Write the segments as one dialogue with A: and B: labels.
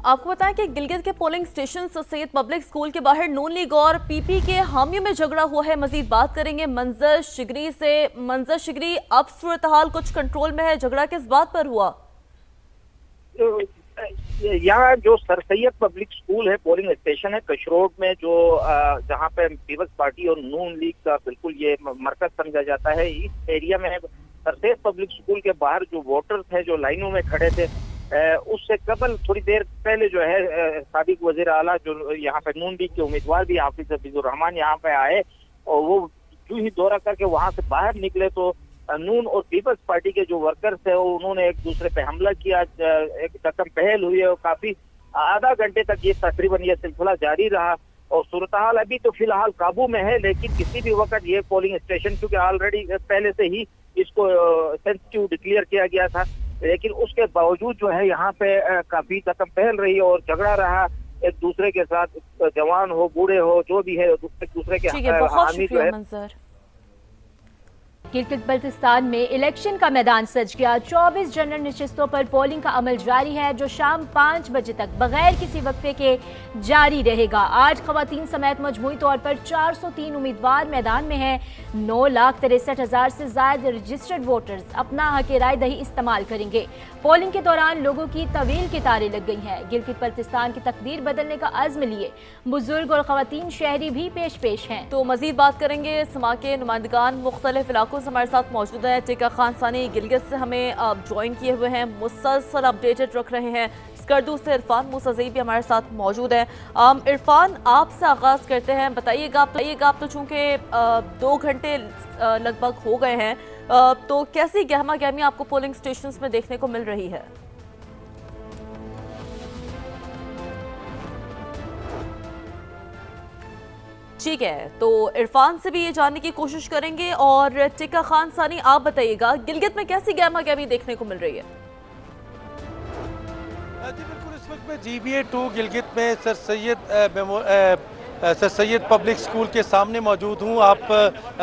A: आपको बताएं कि गिलगित के polling station Syed public school के बाहर नून लीग और पीपी के हामियों में झगड़ा हुआ है। मजीद बात करेंगे मंजर शिगरी से। मंजर शिगरी, अब सूरत हाल कुछ कंट्रोल में है, झगड़ा किस बात पर हुआ?
B: यहाँ जो सर सैयद पब्लिक स्कूल है, पोलिंग स्टेशन है कश रोड में, जो जहाँ पे पीपल्स पार्टी और नून लीग का बिल्कुल ये मरकज समझा जाता है, इस एरिया में सर सैयद पब्लिक स्कूल के बाहर जो वोटर्स हैं जो लाइनों में खड़े थे, उससे कबल थोड़ी देर पहले जो है साबिक वजीर आला जो यहाँ पे नून लीग के उम्मीदवार भी हाफिज हफीजुर रहमान यहाँ पे आए और वो जो ही दौरा करके वहां से बाहर निकले तो नून और पीपल्स पार्टी के जो वर्कर्स है उन्होंने एक दूसरे पे हमला किया। एक कदम पहल हुई है और काफी आधा घंटे तक ये तकरीबन ये सिलसिला जारी रहा और सूरत हाल अभी तो फिलहाल काबू में है, लेकिन किसी भी वक्त ये पोलिंग स्टेशन क्योंकि ऑलरेडी पहले से ही इसको सेंसिटिव डिक्लेयर किया गया था, लेकिन उसके बावजूद जो है यहाँ पे काफी कदम पहल रही और झगड़ा रहा एक दूसरे के साथ, जवान हो बूढ़े हो जो भी है एक दूसरे के हामी जो है।
C: गिलगित बल्तिस्तान में इलेक्शन का मैदान सज गया। 24 जनरल नशिस्तों पर पोलिंग का अमल जारी है जो शाम 5 बजे तक बगैर किसी वक्फे के जारी रहेगा। आज खवातीन समेत मजमूई तौर पर 403 उम्मीदवार मैदान में हैं। 9,63,000 से ज्यादा रजिस्टर्ड वोटर्स अपना हक राय दही इस्तेमाल करेंगे। पोलिंग के दौरान लोगों की तवील कतारें लग गई हैं। गिलगित बल्तिस्तान की तकदीर बदलने का अज़्म लिए बुजुर्ग और खवातीन शहरी भी पेश हैं।
A: तो मजीद बात करेंगे। समा के नुमाइंदगान मुख्तलिफ इलाकों से हमारे साथ मौजूद है। टिका खान सानी गिलगित से हमें ज्वाइन किए हुए हैं, मुसलसल अपडेटेड रख रहे हैं। स्कर्दू से इरफान मूसाज़ई भी हमारे साथ मौजूद है। इरफान, आपसे आगाज़ करते हैं, बताइएगा आप तो चूँकि 2 घंटे लगभग हो गए हैं, तो कैसी गहमा गहमी आपको पोलिंग स्टेशंस में देखने को मिल रही है? ठीक है, तो इरफान से भी ये जानने की कोशिश करेंगे। और टिका खान सानी, आप बताइएगा गिलगित में कैसी गहमा गहमी देखने को मिल रही है?
D: जी बिल्कुल, इस वक्त मैं GBA 2 गिलगित में सर सैयद पब्लिक स्कूल के सामने मौजूद हूँ। आप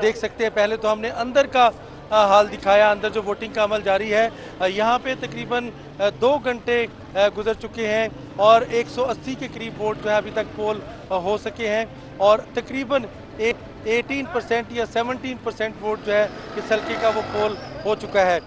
D: देख सकते हैं, पहले तो हमने अंदर का हाल दिखाया, अंदर जो वोटिंग का अमल जारी है। यहाँ पे तकरीबन 2 घंटे गुजर चुके हैं और 180 के करीब वोट जो है अभी तक पोल हो सके हैं और तकरीबन 18% या 17% वोट जो है इस हल्के का वो पोल हो चुका है।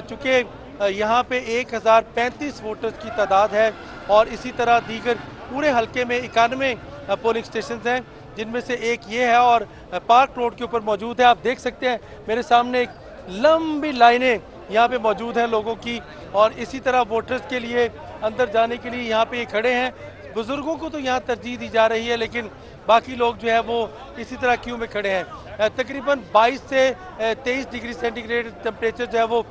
D: चूँकि यहाँ पे 1035 वोटर्स की तादाद है और इसी तरह दीगर पूरे हल्के में 91 पोलिंग स्टेशन हैं, जिनमें से एक ये है और पार्क रोड के ऊपर मौजूद है। आप देख सकते हैं मेरे सामने एक लंबी लाइनें यहाँ पे मौजूद हैं लोगों की और इसी तरह वोटर्स के लिए अंदर जाने के लिए यहाँ पे ये खड़े हैं। बुजुर्गों को तो यहाँ तरजीह दी जा रही है, लेकिन बाकी लोग जो है वो इसी तरह क्यू में खड़े हैं। तकरीबन 22 से 23 डिग्री सेंटीग्रेड टेम्परेचर जो है वो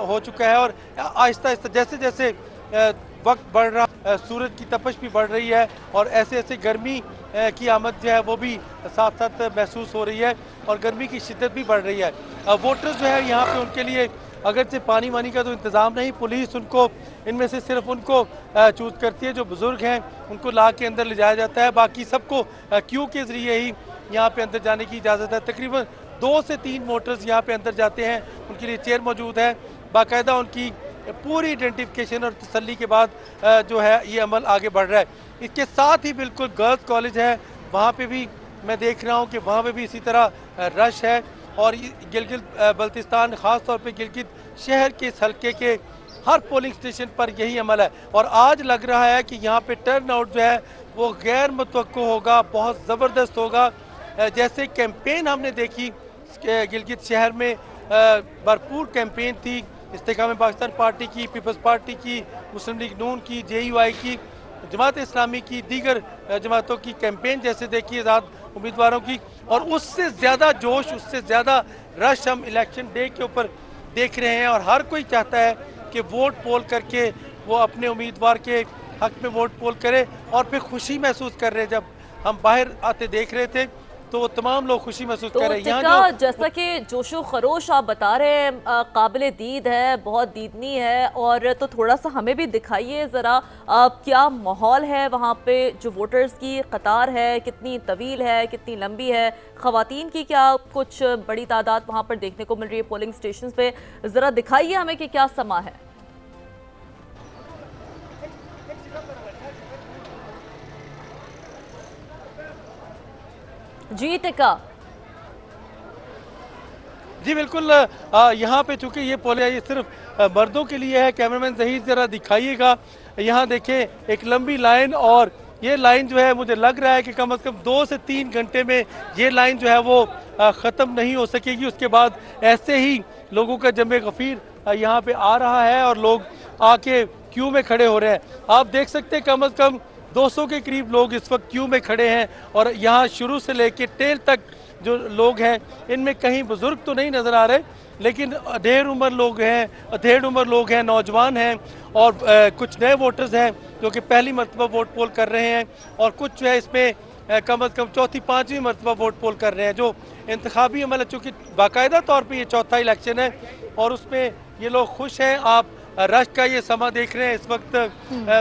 D: हो चुका है और आहिस्ता आहिस्ता जैसे जैसे वक्त बढ़ रहा, सूरज की तपश भी बढ़ रही है और ऐसे ऐसे गर्मी की आमद जो है वो भी साथ साथ महसूस हो रही है और गर्मी की शिद्दत भी बढ़ रही है। वोटर्स जो है यहाँ पे उनके लिए अगरचे पानी वानी का तो इंतज़ाम नहीं, पुलिस उनको इनमें से सिर्फ उनको चूज़ करती है, जो बुज़ुर्ग हैं उनको ला के अंदर ले जाया जाता है, बाकी सबको क्यू के ज़रिए ही यहाँ पे अंदर जाने की इजाज़त है। तकरीबन 2 से 3 वोटर्स यहाँ पे अंदर जाते हैं, उनके लिए चेयर मौजूद है, बाकायदा उनकी पूरी आइडेंटिफिकेशन और तसल्ली के बाद जो है ये अमल आगे बढ़ रहा है। इसके साथ ही बिल्कुल गर्ल्स कॉलेज है, वहाँ पे भी मैं देख रहा हूँ कि वहाँ पे भी इसी तरह रश है और गिलगित बल्तिस्तान ख़ास तौर पे गिलगित शहर के इस हल्के के हर पोलिंग स्टेशन पर यही अमल है और आज लग रहा है कि यहाँ पे टर्न आउट जो है वो गैर मुतवक्को होगा, बहुत ज़बरदस्त होगा। जैसे कैंपेन हमने देखी गिलगित शहर में, भरपूर कैंपेन थी इस्तेकाम पाकिस्तान पार्टी की, पीपल्स पार्टी की, मुस्लिम लीग नून की, JUI की, जमात इस्लामी की, दीगर जमातों की कैंपेन जैसे देखी आज़ाद उम्मीदवारों की, और उससे ज़्यादा जोश, उससे ज़्यादा रश हम इलेक्शन डे के ऊपर देख रहे हैं और हर कोई चाहता है कि वोट पोल करके वो अपने उम्मीदवार के हक में वोट पोल करे और फिर खुशी महसूस कर रहे हैं। जब हम बाहर आते देख रहे थे तो तमाम लोग खुशी महसूस कर रहे हैं।
A: यहाँ जैसा कि जोशो खरोश आप बता रहे हैं, काबिले दीद है, बहुत दीदनी है, और तो थोड़ा सा हमें भी दिखाइए ज़रा क्या माहौल है वहाँ पे, जो वोटर्स की कतार है कितनी तवील है, कितनी लंबी है, ख़वातीन की क्या कुछ बड़ी तादाद वहाँ पर देखने को मिल रही है पोलिंग स्टेशन पे, ज़रा दिखाइए हमें कि क्या समा है। जी टिका।
D: जी बिल्कुल, यहाँ पे चूंकि ये पोलिंग ये सिर्फ मर्दों के लिए है। कैमरामैन सही जरा दिखाइएगा, यहाँ देखें एक लंबी लाइन, और ये लाइन जो है मुझे लग रहा है कि कम से कम 2 से 3 घंटे में ये लाइन जो है वो ख़त्म नहीं हो सकेगी। उसके बाद ऐसे ही लोगों का जमे गफीर यहाँ पे आ रहा है और लोग आके क्यू में खड़े हो रहे हैं। आप देख सकते हैं कम से कम 200 के करीब लोग इस वक्त क्यू में खड़े हैं, और यहाँ शुरू से लेके टेल तक जो लोग हैं इनमें कहीं बुजुर्ग तो नहीं नजर आ रहे, लेकिन ढेर उम्र लोग हैं, नौजवान हैं, और कुछ नए वोटर्स हैं जो कि पहली मरतबा वोट पोल कर रहे हैं, और कुछ जो है इसमें कम से कम चौथी पांचवी मरतबा वोट पोल कर रहे हैं। जो इंतखाबी अमल है, चूँकि बाकायदा तौर पर ये चौथा इलेक्शन है और उसमें ये लोग खुश हैं। आप रश का ये समा देख रहे हैं इस वक्त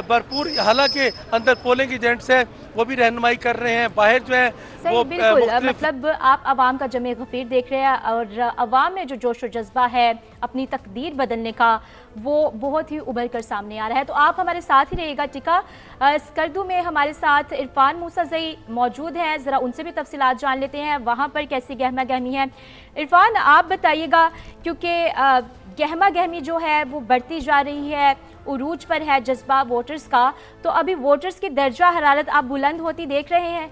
D: भरपूर, हालांकि अंदर पोलिंग एजेंट्स हैं वो भी रहनुमाई कर रहे हैं, बाहर जो है
C: सही,
D: वो
C: बिल्कुल, मतलब आप अवाम का जमे गफीर देख रहे हैं, और अवाम में जो जोश और जज्बा है अपनी तकदीर बदलने का, वो बहुत ही उभर कर सामने आ रहा है। तो आप हमारे साथ ही रहिएगा टिका। स्कर्दू में हमारे साथ इरफान मूसाज़ई मौजूद हैं, ज़रा उनसे भी तफसीलात जान लेते हैं वहाँ पर कैसी गहमा गहमी है। इरफान, आप बताइएगा, क्योंकि गहमा गहमी जो है वो बढ़ती जा रही है, उरूज पर है जज्बा वोटर्स का, तो अभी वोटर्स की दर्जा हरारत आप बुलंद होती देख रहे हैं?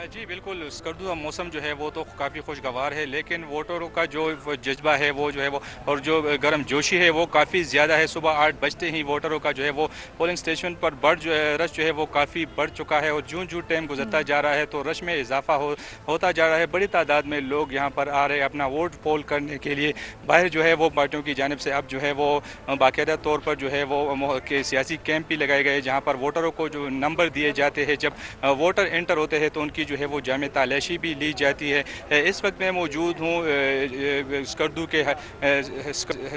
E: जी बिल्कुल, स्कर्दू का मौसम जो है वो तो काफ़ी खुशगवार है, लेकिन वोटरों का जो जज्बा है वो जो है वो और जो गर्म जोशी है वो काफ़ी ज़्यादा है। सुबह 8 बजते ही वोटरों का जो है वो पोलिंग स्टेशन पर रश जो है वो काफ़ी बढ़ चुका है, और जूं टाइम गुजरता जा रहा है तो रश में इजाफा होता जा रहा है। बड़ी तादाद में लोग यहाँ पर आ रहे हैं अपना वोट पोल करने के लिए। बाहर जो है वो पार्टियों की जानिब से अब जो है वो बाकायदा तौर पर जो है वो सियासी कैंप भी लगाए गए, जहाँ पर वोटरों को जो नंबर दिए जाते हैं, जब वोटर एंटर होते हैं तो उनकी जो है वो जामे तलाशी भी ली जाती है। इस वक्त मैं मौजूद हूँ स्कर्दू के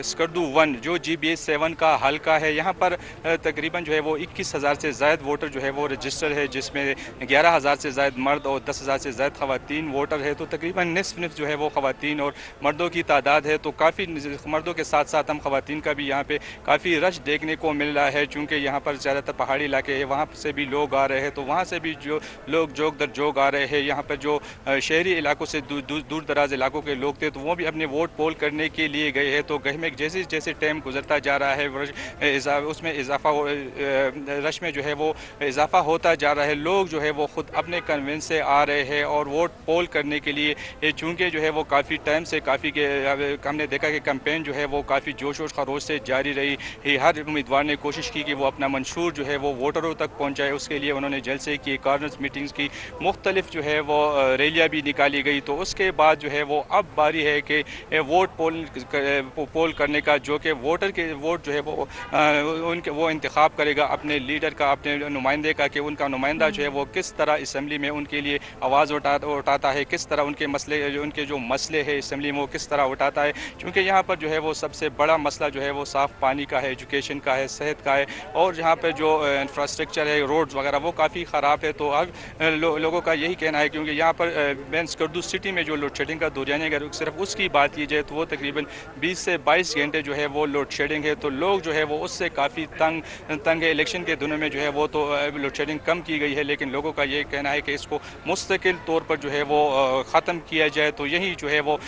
E: स्कर्दू 1 जो GBA 7 का हल्का है। यहाँ पर तकरीबन जो है वो 21,000 से ज़ायद वोटर जो है वो रजिस्टर है, जिसमें 11,000 से ज़ायद मर्द और 10,000 से ज़ायद ख़वातीन वोटर है। तो तकरीबन निस्फ जो है वो ख़वातीन और मर्दों की तादाद है। तो काफ़ी मर्दों के साथ साथ हम ख़वातीन का भी यहाँ पे काफ़ी रश देखने को मिल रहा है, चूँकि यहाँ पर ज़्यादातर पहाड़ी इलाके हैं, वहाँ से भी लोग आ रहे हैं, तो वहाँ से भी जो लोग जोग दर जोग आ रहे हैं। यहाँ पर जो शहरी इलाकों से दूर दराज इलाकों के लोग थे तो वो भी अपने वोट पोल करने के लिए गए हैं। तो गहमे जैसे जैसे टाइम गुजरता जा रहा है उसमें इजाफा रश में जो है वो इजाफा होता जा रहा है। लोग जो है वो ख़ुद अपने कन्वेंस से आ रहे हैं और वोट पोल करने के लिए, चूँकि जो है वो काफ़ी टाइम से हमने देखा कि कैंपेन जो है वो काफ़ी जोश और खरोश से जारी रही। हर उम्मीदवार ने कोशिश की कि वो अपना मंशूर जो है वो वोटरों तक पहुँचाए। उसके लिए उन्होंने जलसे किए, कॉर्नर्स मीटिंग्स की, मुख्तलिफ जो है वो रैलियाँ भी निकाली गई। तो उसके बाद जो है वो अब बारी है कि वोट पोल करने का, जो कि वोटर के वोट जो है वो इंतखाब करेगा अपने लीडर का, अपने नुमाइंदे का, कि उनका नुमाइंदा जो है वो किस तरह असम्बली में उनके लिए आवाज़ उठाता है, किस तरह उनके जो मसले हैं असम्बली में वो किस तरह उठाता है। क्योंकि यहाँ पर जो है वो सबसे बड़ा मसला जो है वो साफ़ पानी का है, एजुकेशन का है, सेहत का है, और यहाँ पर जो इंफ्रास्ट्रक्चर है, रोड्स वगैरह वो काफ़ी ख़राब है। तो अब लोगों का यही कहना है, क्योंकि यहाँ पर मेन स्कर्दू सिटी में जो लोड शेडिंग का दौरान अगर सिर्फ उसकी बात की जाए तो वो तकरीबन 20 से 22 घंटे जो है वो लोड शेडिंग है। तो लोग जो है वो उससे काफ़ी तंग है। इलेक्शन के दिनों में जो है वो तो लोड शेडिंग कम की गई है, लेकिन लोगों का ये कहना है कि इसको मुस्तकिल तौर पर जो है वो ख़त्म किया जाए। तो यही जो है वो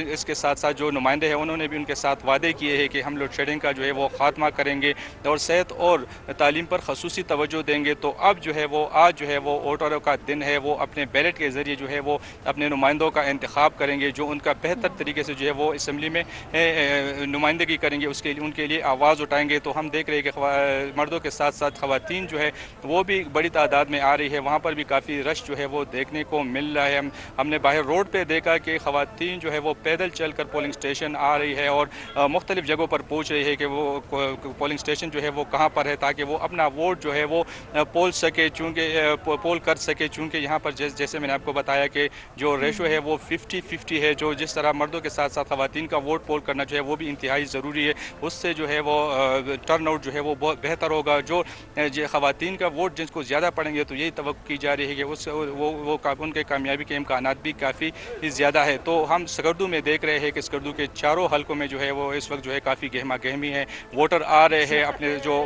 E: इसके साथ साथ जो नुमाइंदे हैं उन्होंने भी उनके साथ वादे किए हैं कि हम लोड शेडिंग का जो है वो ख़ात्मा करेंगे और सेहत और तालीम पर खसूसी तवज्जो देंगे। तो अब जो है वो आज जो है वो वोटरों का दिन है, वो अपने बैलेट के ज़रिए जो है वो अपने नुमाइंदों का इंतखाब करेंगे, जो उनका बेहतर तरीके से जो है वो असम्बली में नुमाइंदगी करेंगे, उसके लिए उनके लिए आवाज़ उठाएंगे। तो हम देख रहे हैं कि मर्दों के साथ साथ ख़वातीन जो है वो भी बड़ी तादाद में आ रही है। वहाँ पर भी काफ़ी रश जो है वो देखने को मिल रहा है। हमने बाहर रोड पर देखा कि ख़वातीन जो है वो पैदल चल कर पोलिंग स्टेशन आ रही है और मुख्तलिफ जगहों पर पूछ रही है कि वो पोलिंग स्टेशन जो है वो कहाँ पर है, ताकि वो अपना वोट जो है वो पोल कर सके। चूँकि क्योंकि यहाँ पर जैसे मैंने आपको बताया कि जो रेशो है वो 50-50 है, जो जिस तरह मर्दों के साथ साथ ख़वातीन का वोट पोल करना जो है वो भी इंतहाई ज़रूरी है। उससे जो है वो टर्न आउट जो है वो बहुत बेहतर होगा। जो ख़वातीन का वोट जिनको ज़्यादा पड़ेंगे तो यही तवक्को की जा रही है कि उस उनके कामयाबी के इम्कानात भी काफ़ी ज़्यादा है। तो हम स्कर्दू में देख रहे हैं कि स्कर्दू के चारों हलकों में जो है वो इस वक्त जो है काफ़ी गहमा गहमी है। वोटर आ रहे हैं अपने जो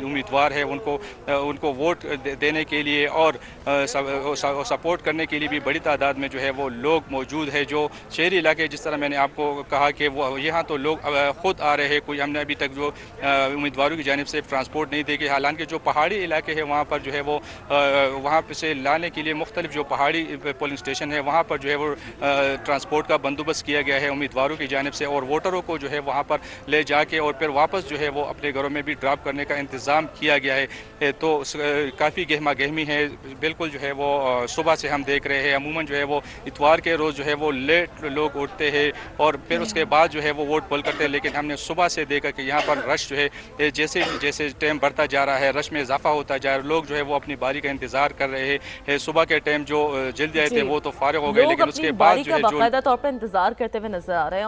E: उम्मीदवार है उनको वोट देने के लिए और सपोर्ट करने के लिए भी बड़ी तादाद में जो है वो लोग मौजूद है। जो शहरी इलाके जिस तरह मैंने आपको कहा कि वो यहाँ तो लोग ख़ुद आ रहे हैं, कोई हमने अभी तक जो उम्मीदवारों की जानिब से ट्रांसपोर्ट नहीं देखी। हालांकि जो पहाड़ी इलाके हैं वहाँ पर जो है वो वहाँ से लाने के लिए मुख्तलिफ जो पहाड़ी पोलिंग स्टेशन है वहाँ पर जो है वो ट्रांसपोर्ट का बंदोबस्त किया गया है उम्मीदवारों की जानिब से, और वोटरों को जो है वहाँ पर ले जाके और फिर वापस जो है वो अपने घरों में भी ड्रॉप करने का इंतज़ाम किया गया है। तो काफ़ी गहमा गहमी है बिल्कुल जो है वो सुबह से हम देख रहे हैं। अमूमन जो है वो इतवार के रोज़ जो है वो लेट लोग उठते हैं और फिर उसके बाद जो है वो वोट पोल करते हैं, लेकिन हमने सुबह से देखा कि यहाँ पर रश जो है जैसे जैसे टाइम बढ़ता जा रहा है रश में इजाफा होता जा रहा है। लोग जो है वो अपनी बारी का इंतज़ार कर रहे हैं। सुबह के टाइम जो जल्दी आए थे वो तो फारिग हो गए, लेकिन उसके बाद जो है
A: बाकायदा तौर पर इंतजार करते हुए नजर आ रहे हैं।